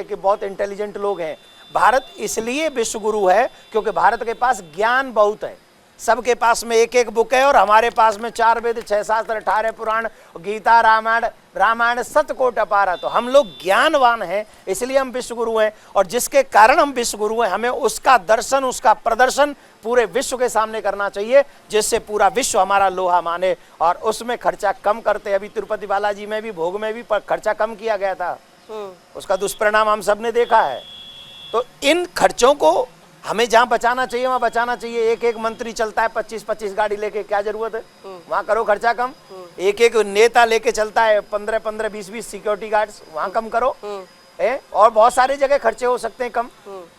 है कि बहुत इंटेलिजेंट लोग हैं। भारत इसलिए विश्व गुरु है क्योंकि भारत के पास ज्ञान बहुत है, सबके पास में एक एक बुक है, और हमारे पास में 4 वेद, 6 शास्त्र, 18 पुराण, गीता, रामायण सतकोट अपार। तो हम लोग ज्ञानवान हैं, इसलिए हम विश्व गुरु हैं, और जिसके कारण हम विश्व गुरु हैं, हमें उसका दर्शन, उसका प्रदर्शन पूरे विश्व के सामने करना चाहिए, जिससे पूरा विश्व हमारा लोहा माने, और उसमें खर्चा कम करते। अभी तिरुपति बालाजी में भी, भोग में भी खर्चा कम किया गया था, उसका दुष्परिणाम हम सब ने देखा है। तो इन खर्चों को हमें जहां बचाना चाहिए वहां बचाना चाहिए। एक एक मंत्री चलता है 25-25 गाड़ी लेके, क्या जरूरत है? वहां करो खर्चा कम। एक एक नेता लेके चलता है 15-15, 20-20 सिक्योरिटी गार्ड्स, वहां कम करो। और बहुत सारी जगह खर्चे हो सकते हैं कम,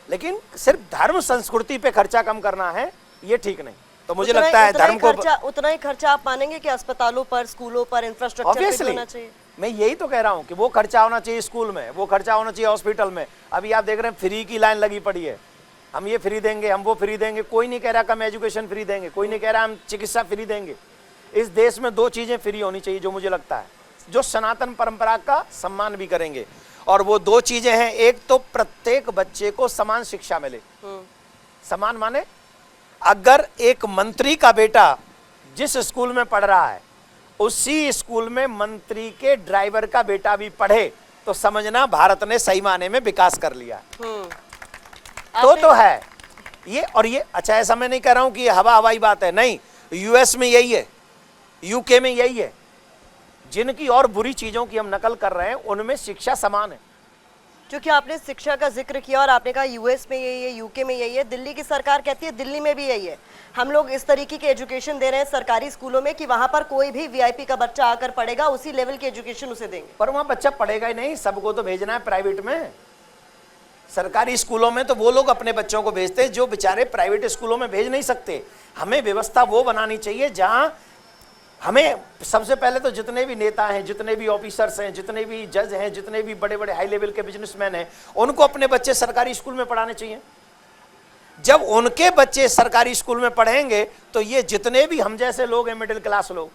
लेकिन सिर्फ धर्म संस्कृति पे खर्चा कम करना है, ये ठीक नहीं। तो मुझे लगता है धर्म को उतना ही खर्चा आप मानेंगे कि अस्पतालों पर, स्कूलों पर, इंफ्रास्ट्रक्चर पे होना चाहिए? मैं यही तो कह रहा हूँ कि वो खर्चा होना चाहिए स्कूल में, वो खर्चा होना चाहिए हॉस्पिटल में। अभी आप देख रहे हैं फ्री की लाइन लगी पड़ी है, हम ये फ्री देंगे, हम वो फ्री देंगे। कोई नहीं कह रहा कि हम एजुकेशन फ्री देंगे, कोई नहीं कह रहा हम चिकित्सा फ्री देंगे। इस देश में 2 चीजें फ्री होनी चाहिए जो मुझे लगता है, जो सनातन परंपरा का सम्मान भी करेंगे, और वो 2 चीजें हैं। एक तो प्रत्येक बच्चे को समान शिक्षा मिले। समान माने अगर एक मंत्री का बेटा जिस स्कूल में पढ़ रहा है, उसी स्कूल में मंत्री के ड्राइवर का बेटा भी पढ़े, तो समझना भारत ने सही माने में विकास कर लिया। तो है ये। और ये अच्छा, ऐसा मैं नहीं कह रहा हूं कि ये हवाई बात है, नहीं। यूएस में यही है, यूके में यही है। जिनकी और बुरी चीजों की हम नकल कर रहे हैं, उनमें शिक्षा समान है। क्योंकि आपने शिक्षा का जिक्र किया और आपने कहा यूएस में यही है, यूके में यही है, दिल्ली की सरकार कहती है दिल्ली में भी यही है। हम लोग इस तरीके की एजुकेशन दे रहे हैं सरकारी स्कूलों में कि वहां पर कोई भी वीआईपी का बच्चा आकर पढ़ेगा, उसी लेवल की एजुकेशन उसे देंगे। पर वहां बच्चा पढ़ेगा ही नहीं, सबको तो भेजना है प्राइवेट में। सरकारी स्कूलों में तो वो लोग अपने बच्चों को भेजते हैं जो बेचारे प्राइवेट स्कूलों में भेज नहीं सकते। हमें व्यवस्था वो बनानी चाहिए जहां हमें सबसे पहले तो जितने भी नेता हैं, जितने भी ऑफिसर्स हैं, जितने भी जज हैं, जितने भी बड़े बड़े हाई लेवल के बिजनेसमैन हैं, उनको अपने बच्चे सरकारी स्कूल में पढ़ाने चाहिए। जब उनके बच्चे सरकारी स्कूल में पढ़ेंगे तो ये जितने भी हम जैसे लोग हैं, मिडिल क्लास लोग,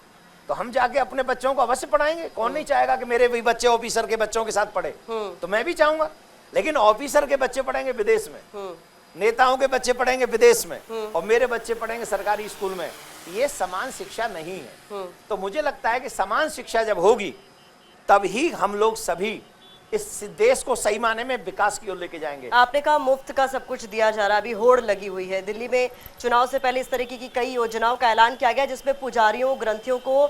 तो हम जाके अपने बच्चों को अवश्य पढ़ाएंगे। कौन नहीं चाहेगा कि मेरे भी बच्चे ऑफिसर के बच्चों के साथ पढ़े? तो मैं भी चाहूंगा। लेकिन ऑफिसर के बच्चे पढ़ेंगे विदेश में, नेताओं के बच्चे पढ़ेंगे विदेश में, और मेरे बच्चे पढ़ेंगे सरकारी स्कूल में। ये समान शिक्षा नहीं है। तो मुझे लगता है कि समान शिक्षा जब होगी तब ही हम लोग सभी इस देश को सही माने में विकास की ओर लेके जाएंगे। आपने कहा मुफ्त का सब कुछ दिया जा रहा है, अभी होड़ लगी हुई है। दिल्ली में चुनाव से पहले इस तरीके की कई योजनाओं का ऐलान किया गया, जिसमें पुजारियों, ग्रंथियों को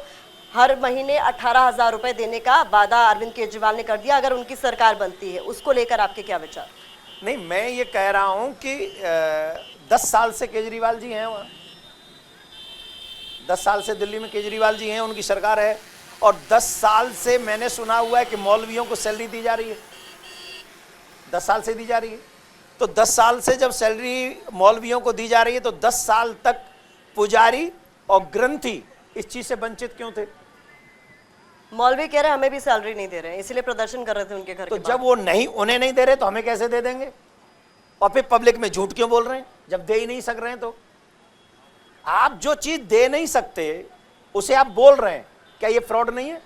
हर महीने 18,000 रुपए देने का वादा अरविंद केजरीवाल ने कर दिया अगर उनकी सरकार बनती है। उसको लेकर आपके क्या विचार? नहीं, मैं ये कह रहा हूं कि 10 साल से केजरीवाल जी हैं वहाँ, 10 साल से दिल्ली में केजरीवाल जी हैं, उनकी सरकार है। और 10 साल से मैंने सुना हुआ है कि मौलवियों को सैलरी दी जा रही है, 10 साल से दी जा रही है। तो 10 साल से जब सैलरी मौलवियों को दी जा रही है, तो 10 साल तक पुजारी और ग्रंथी इस चीज से वंचित क्यों थे? मौलवी कह रहे हैं हमें भी सैलरी नहीं दे रहे हैं, इसलिए प्रदर्शन कर रहे थे उनके घर। तो जब वो नहीं, उन्हें नहीं दे रहे तो हमें कैसे दे देंगे? और फिर पब्लिक में झूठ क्यों बोल रहे हैं जब दे ही नहीं सक रहे हैं? तो आप जो चीज दे नहीं सकते उसे आप बोल रहे हैं, क्या ये फ्रॉड नहीं है?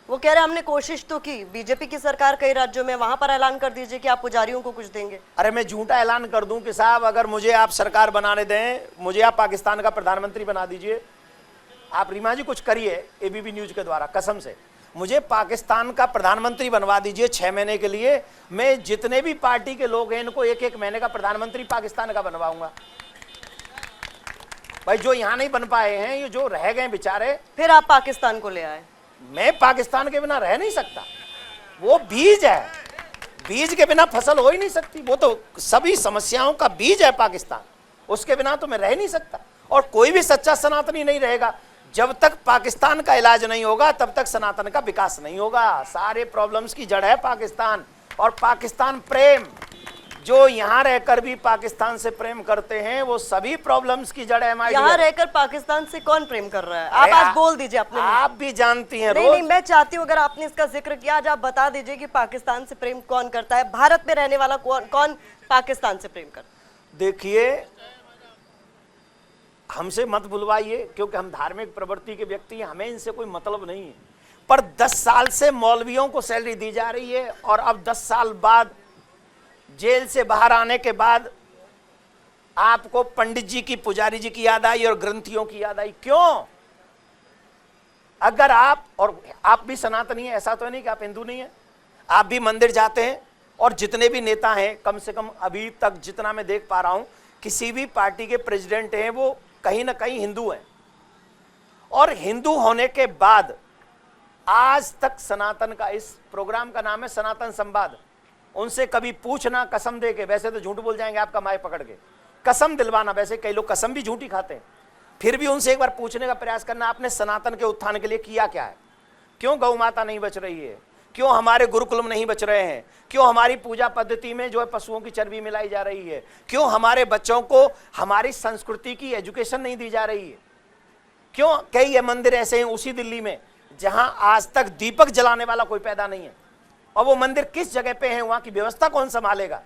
वो कह रहे हैं हमने कोशिश तो की, बीजेपी की सरकार कई राज्यों में, वहां पर ऐलान कर दीजिए कि आप पुजारियों को कुछ देंगे। अरे मैं झूठा ऐलान कर दूं कि साहब अगर मुझे आप सरकार बनाने दें, मुझे आप पाकिस्तान का प्रधानमंत्री बना दीजिए, आप रीमा जी कुछ करिए एबीपी न्यूज के द्वारा, कसम से मुझे पाकिस्तान का प्रधानमंत्री बनवा दीजिए 6 महीने के लिए, मैं जितने भी पार्टी के लोग हैं इनको 1-1 महीने का प्रधानमंत्री पाकिस्तान का बनवाऊंगा। भाई जो यहां नहीं बन पाए हैं, ये जो रह गए बेचारे, फिर आप पाकिस्तान को ले आए। मैं पाकिस्तान के बिना रह नहीं सकता, वो बीज है, बीज के बिना फसल हो ही नहीं सकती। वो तो सभी समस्याओं का बीज है पाकिस्तान, उसके बिना तो मैं रह नहीं सकता। और कोई भी सच्चा सनातनी नहीं रहेगा। जब तक पाकिस्तान का इलाज नहीं होगा तब तक सनातन का विकास नहीं होगा। सारे प्रॉब्लम्स की जड़ है पाकिस्तान। और पाकिस्तान प्रेम, जो यहाँ रहकर भी पाकिस्तान से प्रेम करते हैं, वो सभी प्रॉब्लम्स की जड़ है। यहाँ रहकर पाकिस्तान से कौन प्रेम कर रहा है? आप आज बोल दीजिए अपने। आप भी जानती हैं। नहीं, मैं चाहती हूँ अगर आपने इसका जिक्र किया, आज आप बता दीजिए कि पाकिस्तान से प्रेम कौन करता है, भारत में रहने वाला कौन पाकिस्तान से प्रेम करता है? देखिए, हमसे मत बुलवाइए क्योंकि हम धार्मिक प्रवृत्ति के व्यक्ति हैं, हमें इनसे कोई मतलब नहीं है। पर 10 साल से मौलवियों को सैलरी दी जा रही है और अब 10 साल बाद जेल से बाहर आने के बाद आपको पंडित जी की, पुजारी जी की याद आई और ग्रंथियों की याद आई। क्यों? अगर आप, और आप भी सनातनी है, ऐसा तो नहीं कि आप हिंदू नहीं है, आप भी मंदिर जाते हैं, और जितने भी नेता हैं, कम से कम अभी तक जितना मैं देख पा रहा हूं, किसी भी पार्टी के प्रेसिडेंट हैं वो कहीं ना कहीं हिंदू हैं। और हिंदू होने के बाद आज तक सनातन का, इस प्रोग्राम का नाम है सनातन संवाद, उनसे कभी पूछना कसम दे के, वैसे तो झूठ बोल जाएंगे आपका माइक पकड़ के, कसम दिलवाना, वैसे कई लोग कसम भी झूठी खाते हैं, फिर भी उनसे एक बार पूछने का प्रयास करना, आपने सनातन के उत्थान के लिए किया क्या है? क्यों गौ माता नहीं बच रही है? क्यों हमारे गुरुकुलम नहीं बच रहे हैं? क्यों हमारी पूजा पद्धति में जो है पशुओं की चर्बी मिलाई जा रही है? क्यों हमारे बच्चों को हमारी संस्कृति की एजुकेशन नहीं दी जा रही है? क्यों कई मंदिर ऐसे हैं उसी दिल्ली में जहां आज तक दीपक जलाने वाला कोई पैदा नहीं है, और वो मंदिर किस जगह पे है, वहां की व्यवस्था कौन संभालेगा?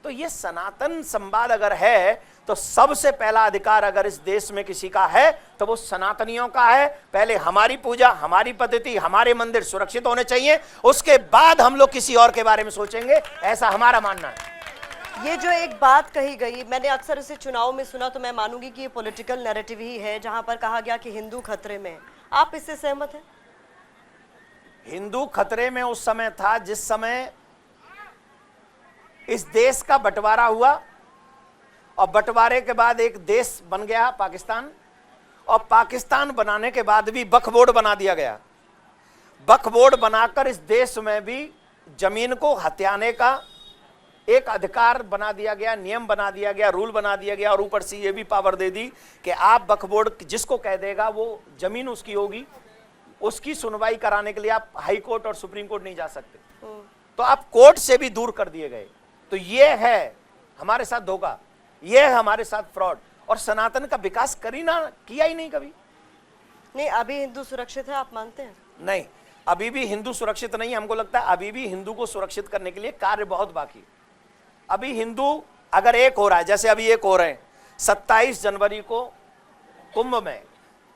तो ये सनातन संवाद अगर है तो सबसे पहला अधिकार अगर इस देश में किसी का है तो वो सनातनियों का है। पहले हमारी पूजा, हमारी पद्धति, हमारे मंदिर सुरक्षित होने चाहिए, उसके बाद हम लोग किसी और के बारे में सोचेंगे, ऐसा हमारा मानना है। ये जो एक बात कही गई, मैंने अक्सर इसे चुनाव में सुना, तो मैं मानूंगी कि ये पॉलिटिकल नैरेटिव ही है, जहां पर कहा गया कि हिंदू खतरे में। आप इससे सहमत हैं? हिंदू खतरे में उस समय था जिस समय इस देश का बंटवारा हुआ, और बंटवारे के बाद एक देश बन गया पाकिस्तान, और पाकिस्तान बनाने के बाद भी वक्फ बोर्ड बना दिया गया। वक्फ बोर्ड बनाकर इस देश में भी जमीन को हथियाने का एक अधिकार बना दिया गया, नियम बना दिया गया, रूल बना दिया गया, और ऊपर से ये भी पावर दे दी कि आप वक्फ बोर्ड जिसको कह देगा वो जमीन उसकी होगी, उसकी सुनवाई कराने के लिए आप हाई कोर्ट और सुप्रीम कोर्ट नहीं जा सकते। तो आप कोर्ट से भी दूर कर दिए गए। तो ये है हमारे साथ धोखा, ये है हमारे साथ फ्रॉड, और सनातन का विकास किया ही नहीं कभी। नहीं, अभी हिंदू सुरक्षित है, आप मानते हैं? नहीं, अभी भी हिंदू सुरक्षित नहीं है। हमको लगता है अभी भी हिंदू को सुरक्षित करने के लिए कार्य बहुत बाकी। अभी हिंदू अगर एक हो रहा है, जैसे अभी एक हो रहे हैं, 27 जनवरी को कुंभ में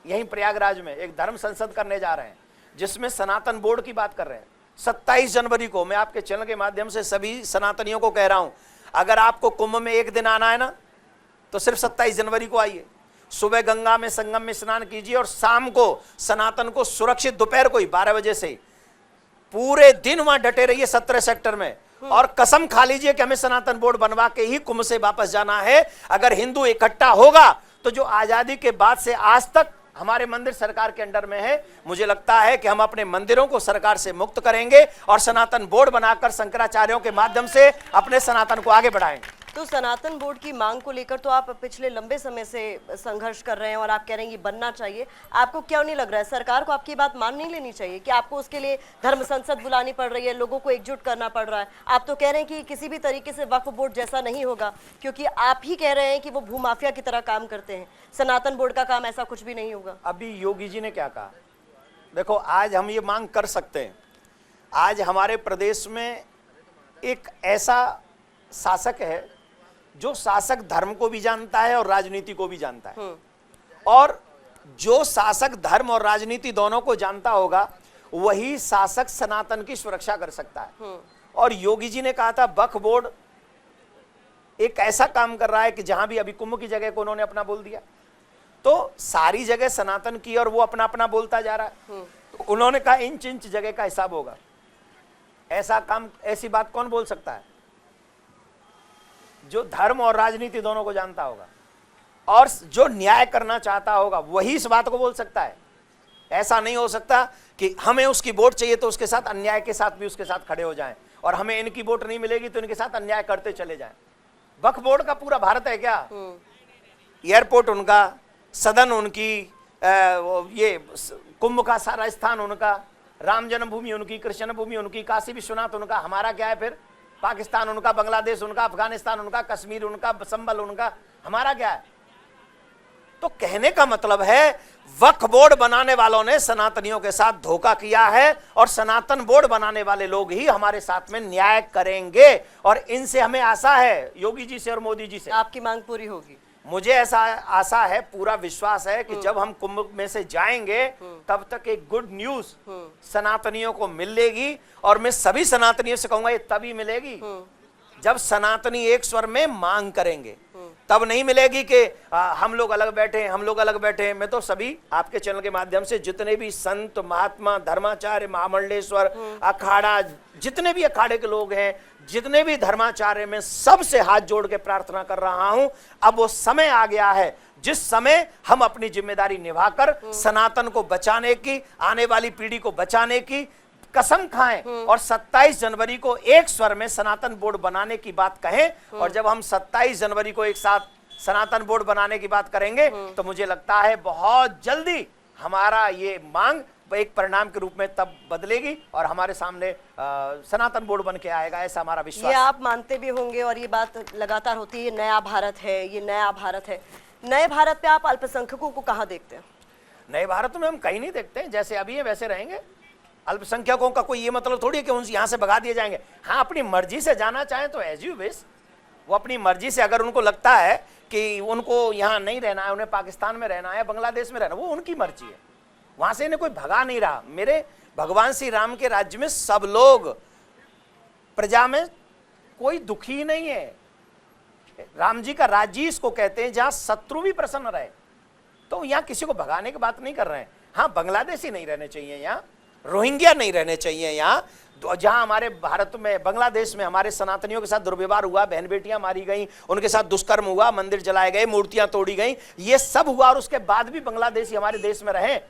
यहीं प्रयागराज में एक धर्म संसद करने जा रहे हैं, जिसमें सनातन बोर्ड की बात कर रहे हैं। 27 जनवरी को मैं आपके चैनल के माध्यम से सभी सनातनियों को कह रहा हूं, अगर आपको कुंभ में एक दिन आना है ना, तो सिर्फ 27 जनवरी को आइए। सुबह गंगा में संगम में स्नान कीजिए, और शाम को सनातन को सुरक्षित, दोपहर को ही 12 बजे से पूरे दिन वहां डटे रहिए 17 सेक्टर में, और कसम खा लीजिए कि हमें सनातन बोर्ड बनवा के ही कुंभ से वापस जाना है। अगर हिंदू इकट्ठा होगा तो जो आजादी के बाद से आज तक हमारे मंदिर सरकार के अंडर में है, मुझे लगता है कि हम अपने मंदिरों को सरकार से मुक्त करेंगे और सनातन बोर्ड बनाकर शंकराचार्यों के माध्यम से अपने सनातन को आगे बढ़ाएंगे। तो सनातन बोर्ड की मांग को लेकर तो आप पिछले लंबे समय से संघर्ष कर रहे हैं, और आप कह रहे हैं कि बनना चाहिए। आपको क्यों नहीं लग रहा है सरकार को आपकी बात मान नहीं लेनी चाहिए कि आपको उसके लिए धर्म संसद बुलानी पड़ रही है, लोगों को एकजुट करना पड़ रहा है? आप तो कह रहे हैं कि किसी भी तरीके से वक्फ बोर्ड जैसा नहीं होगा, क्योंकि आप ही कह रहे हैं कि वो भूमाफिया की तरह काम करते हैं। सनातन बोर्ड का काम ऐसा कुछ भी नहीं होगा। अभी योगी जी ने क्या कहा, देखो आज हम ये मांग कर सकते हैं। आज हमारे प्रदेश में एक ऐसा शासक है जो शासक धर्म को भी जानता है और राजनीति को भी जानता है, और जो शासक धर्म और राजनीति दोनों को जानता होगा वही शासक सनातन की सुरक्षा कर सकता है। और योगी जी ने कहा था वक्फ बोर्ड एक ऐसा काम कर रहा है कि जहां भी अभी कुंभ की जगह को उन्होंने अपना बोल दिया, तो सारी जगह सनातन की और वो अपना अपना बोलता जा रहा है। तो उन्होंने कहा इंच इंच जगह का हिसाब होगा। ऐसा काम, ऐसी बात कौन बोल सकता है जो धर्म और राजनीति दोनों को जानता होगा और जो न्याय करना चाहता होगा वही इस बात को बोल सकता है। ऐसा नहीं हो सकता कि हमें उसकी वोट चाहिए तो उसके साथ अन्याय के साथ भी उसके साथ खड़े हो जाएं, और हमें इनकी वोट नहीं मिलेगी तो इनके साथ अन्याय करते चले जाएं। वक्फ बोर्ड का पूरा भारत है क्या? एयरपोर्ट उनका, सदन उनकी, ये कुंभ का सारा स्थान उनका, राम जन्मभूमि उनकी, कृष्ण भूमि उनकी, काशी विश्वनाथ उनका। हमारा क्या है फिर? पाकिस्तान उनका, बांग्लादेश उनका, अफगानिस्तान उनका, कश्मीर उनका, संबल उनका। हमारा क्या है? तो कहने का मतलब है वक्फ बोर्ड बनाने वालों ने सनातनियों के साथ धोखा किया है, और सनातन बोर्ड बनाने वाले लोग ही हमारे साथ में न्याय करेंगे, और इनसे हमें आशा है, योगी जी से और मोदी जी से। आपकी मांग पूरी होगी? मुझे ऐसा आशा है, पूरा विश्वास है कि जब हम कुंभ में से जाएंगे तब तक एक गुड न्यूज सनातनियों को मिलेगी, और मैं सभी सनातनियों से कहूंगा ये तभी मिलेगी जब सनातनी एक स्वर में मांग करेंगे तब नहीं मिलेगी कि हम लोग अलग बैठे हैं, हम लोग अलग बैठे हैं। मैं तो सभी आपके चैनल के माध्यम से जितने भी संत महात्मा धर्माचार्य महामंडलेश्वर अखाड़ा जितने भी अखाड़े के लोग हैं, जितने भी धर्माचार्य, में सबसे हाथ जोड़ के प्रार्थना कर रहा हूं, अब वो समय आ गया है जिस समय हम अपनी जिम्मेदारी निभाकर सनातन को बचाने की, आने वाली पीढ़ी को बचाने की कसम खाएं और 27 जनवरी को एक स्वर में सनातन बोर्ड बनाने की बात कहें। और जब हम 27 जनवरी को एक साथ सनातन बोर्ड बनाने की बात करेंगे तो मुझे लगता है बहुत जल्दी हमारा ये मांग एक परिणाम के रूप में तब बदलेगी और हमारे सामने सनातन बोर्ड बन के आएगा, ऐसा हमारा विश्वास। ये आप मानते भी होंगे और ये बात लगातार होती है, नया भारत है, ये नया भारत है। नए भारत पे आप अल्पसंख्यकों को कहाँ देखते हैं? नए भारत में हम कहीं नहीं देखते हैं, जैसे अभी है वैसे रहेंगे। अल्पसंख्यकों का कोई ये मतलब थोड़ी है कि उनसे यहाँ से भगा दिए जाएंगे। हाँ, अपनी मर्जी से जाना चाहें तो एज यू विश, वो अपनी मर्जी से, अगर उनको लगता है कि उनको यहाँ नहीं रहना है, उन्हें पाकिस्तान में रहना है, बांग्लादेश में रहना, वो उनकी मर्जी है, वहां से इन्हें कोई भगा नहीं रहा। मेरे भगवान श्री राम के राज्य में सब लोग, प्रजा में कोई दुखी नहीं है। राम जी का राज्य इसको कहते हैं जहां शत्रु भी प्रसन्न रहे। तो यहाँ किसी को भगाने की बात नहीं कर रहे हैं। हाँ, बांग्लादेशी नहीं रहने चाहिए यहाँ, रोहिंग्या नहीं रहने चाहिए यहाँ, जहां हमारे भारत में, बांग्लादेश में हमारे सनातनियों के साथ दुर्व्यवहार हुआ, बहन बेटियां मारी गई, उनके साथ दुष्कर्म हुआ, मंदिर जलाए गए, मूर्तियां तोड़ी गई, ये सब हुआ और उसके बाद भी बांग्लादेशी हमारे देश में रहे,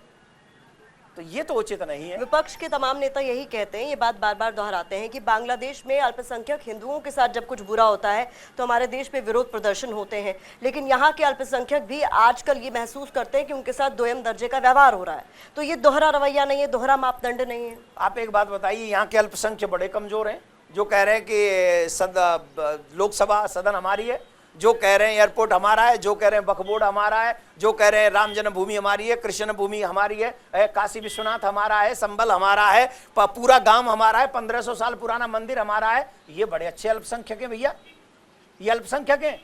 तो ये तो उचित नहीं है। विपक्ष के तमाम नेता यही कहते हैं, ये बात बार बार दोहराते हैं कि बांग्लादेश में अल्पसंख्यक हिंदुओं के साथ जब कुछ बुरा होता है तो हमारे देश में विरोध प्रदर्शन होते हैं, लेकिन यहाँ के अल्पसंख्यक भी आजकल ये महसूस करते हैं कि उनके साथ दोयम दर्जे का व्यवहार हो रहा है। तो ये दोहरा रवैया नहीं है, दोहरा मापदंड नहीं है। आप एक बात बताइए, यहाँ के अल्पसंख्यक बड़े कमजोर हैं, जो कह रहे हैं कि लोकसभा सदन हमारी है, जो कह रहे हैं एयरपोर्ट हमारा है, जो कह रहे हैं वक्फ बोर्ड हमारा है, जो कह रहे हैं राम जन्मभूमि हमारी है, कृष्ण भूमि हमारी है, काशी विश्वनाथ हमारा है, संबल हमारा है, पूरा गांव हमारा है, 1500 साल पुराना मंदिर हमारा है। ये बड़े अच्छे अल्पसंख्यक हैं भैया, ये अल्पसंख्यक हैं।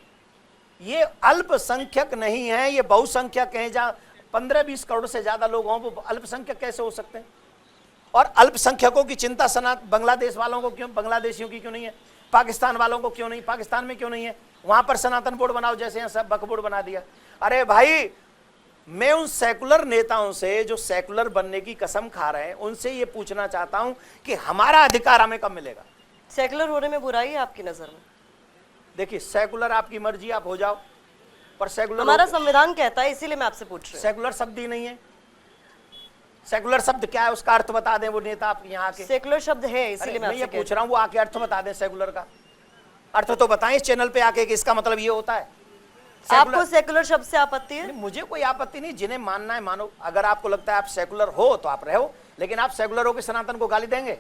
ये अल्पसंख्यक नहीं है, ये बहुसंख्यक हैं। जहाँ 15-20 करोड़ से ज्यादा लोग हों, वो अल्पसंख्यक कैसे हो सकते हैं? और अल्पसंख्यकों की चिंता बांग्लादेश वालों को क्यों, बांग्लादेशियों की क्यों नहीं है? पाकिस्तान वालों को क्यों नहीं, पाकिस्तान में क्यों नहीं है? वहां पर सनातन बोर्ड बनाओ, जैसे यहाँ सब वक्फ बोर्ड बना दिया। अरे भाई, मैं उन सेकुलर नेताओं से जो सेकुलर बनने की कसम खा रहे हैं, उनसे ये पूछना चाहता हूं कि हमारा अधिकार हमें कब मिलेगा? सेकुलर होने में बुराई है आपकी नजर में? देखिए, सेकुलर आपकी मर्जी, आप हो जाओ, पर सेकुलर हमारा संविधान कहता है, इसीलिए मैं आपसे पूछ रही हूं। सेकुलर शब्द ही नहीं है। सेकुलर शब्द क्या है, उसका अर्थ बता दें वो नेता आप यहाँ के। सेकुलर शब्द है, इसीलिए मैं ये पूछ रहा हूँ, वो आके अर्थ बता दें सेकुलर का। अर्थ तो बताएं इस चैनल पे आके कि इसका मतलब ये होता है। आपको सेकुलर शब्द से आपत्ति है? मुझे कोई आपत्ति नहीं, जिन्हें मानना है मानो। अगर आपको लगता है आप सेकुलर हो तो आप रहो, लेकिन आप सेकुलर हो के सनातन को गाली देंगे?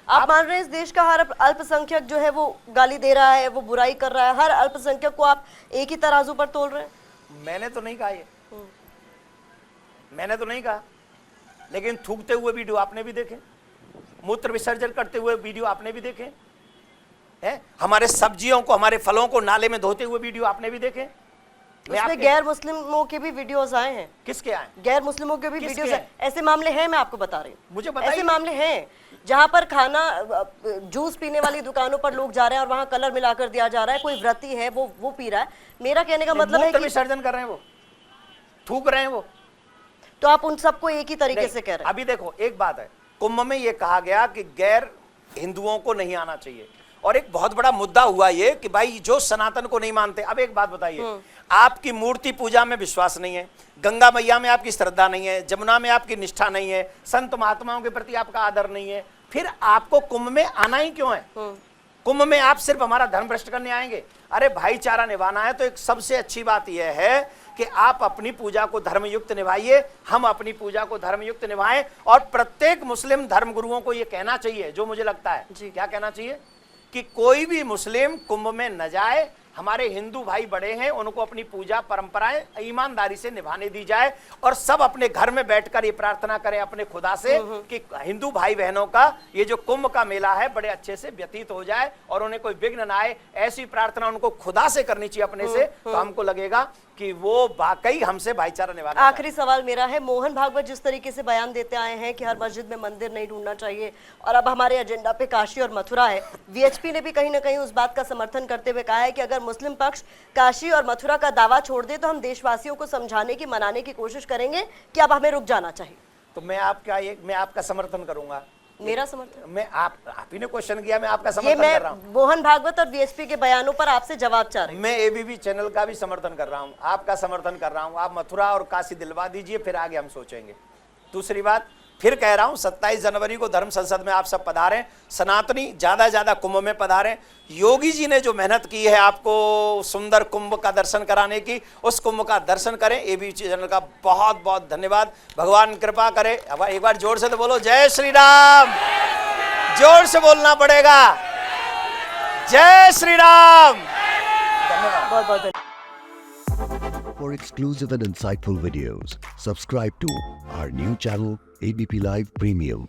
आप मान रहे हैं इस देश का हर अल्पसंख्यक जो है वो गाली दे रहा है, वो बुराई कर रहा है, हर अल्पसंख्यक को आप एक ही तराजू पर तोल रहे हैं? मैंने तो नहीं कहा ये, मैंने तो नहीं कहा, लेकिन थूकते हुए वीडियो आपने भी देखे, मूत्र विसर्जन करते हुए वीडियो आपने भी देखे है, हमारे सब्जियों को, हमारे फलों को नाले में धोते हुए वीडियो आपने भी देखे। उसमें गैर मुस्लिमों के भी वीडियोस आए हैं। किसके आए? गैर मुस्लिमों के भी वीडियोस हैं। ऐसे मामले हैं, मैं आपको बता रही हूँ, मुझे बताइए। ऐसे मामले हैं जहां पर खाना, जूस पीने वाली दुकानों पर लोग जा रहे हैं और वहां कलर मिलाकर दिया जा रहा है, कोई व्रती है वो पी रहा है। मेरा कहने का मतलब है कि विसर्जन कर रहे हैं, वो थूक रहे हैं वो, तो आप उन सबको एक ही तरीके से कह रहे हैं। अभी देखो, एक बात है, कुंभ में ये कहा गया कि गैर हिंदुओं को नहीं आना चाहिए, और एक बहुत बड़ा मुद्दा हुआ ये कि भाई जो सनातन को नहीं मानते। अब एक बात बताइए, आपकी मूर्ति पूजा में विश्वास नहीं है, गंगा मैया में आपकी श्रद्धा नहीं है, जमुना में आपकी निष्ठा नहीं है, संत महात्माओं के प्रति आपका आदर नहीं है, फिर आपको कुंभ में आना ही क्यों है? कुंभ में आप सिर्फ हमारा धर्म भ्रष्ट करने आएंगे? अरे भाईचारा निभाना है तो एक सबसे अच्छी बात यह है कि आप अपनी पूजा को धर्मयुक्त निभाइए, हम अपनी पूजा को धर्मयुक्त निभाएं, और प्रत्येक मुस्लिम धर्मगुरुओं को यह कहना चाहिए, जो मुझे लगता है, क्या कहना चाहिए, कि कोई भी मुस्लिम कुंभ में न जाए, हमारे हिंदू भाई बड़े हैं, उनको अपनी पूजा परंपराएं ईमानदारी से निभाने दी जाए और सब अपने घर में बैठकर ये प्रार्थना करें अपने खुदा से कि हिंदू भाई बहनों का ये जो कुंभ का मेला है बड़े अच्छे से व्यतीत हो जाए और उन्हें कोई विघ्न ना आए। ऐसी प्रार्थना उनको खुदा से करनी चाहिए अपने से, तो हमको लगेगा कि वो वाकई हमसे भाईचारा निभाना। आखिरी सवाल मेरा है, मोहन भागवत जिस तरीके से बयान देते आए हैं कि हर मस्जिद में मंदिर नहीं ढूंढना चाहिए और अब हमारे एजेंडा पे काशी और मथुरा है, वीएचपी ने भी कहीं ना कहीं उस बात का समर्थन करते हुए कहा है कि अगर मुस्लिम पक्ष काशी और मथुरा का दावा छोड़ दे तो हम देशवासियों को समझाने की, मनाने की कोशिश करेंगे कि अब हमें रुक जाना चाहिए। तो मैं आपका समर्थन करूंगा। मेरा समर्थन, मैं आप ही ने क्वेश्चन किया, मैं आपका ये समर्थन मैं कर रहा हूं। मोहन भागवत और वीएचपी के बयानों पर आपसे जवाब चाह रही हूं। मैं एबीपी चैनल का भी समर्थन कर रहा हूं, आपका समर्थन कर रहा हूं। आप मथुरा और काशी दिलवा दीजिए, फिर आगे हम सोचेंगे। दूसरी बात फिर कह रहा हूं, 27 जनवरी को धर्म संसद में आप सब पधारें, सनातनी ज्यादा कुंभ में पधारें। योगी जी ने जो मेहनत की है आपको सुंदर कुंभ का दर्शन कराने की, उस कुंभ का दर्शन करें। एबीपी चैनल का बहुत बहुत धन्यवाद। भगवान कृपा करे। अब एक बार जोर से तो बोलो, जय श्री राम। जोर से बोलना पड़ेगा, जय श्री राम। धन्यवाद, बहुत बहुत धन्यवाद। For exclusive and insightful videos, subscribe to our new channel ABP Live Premium.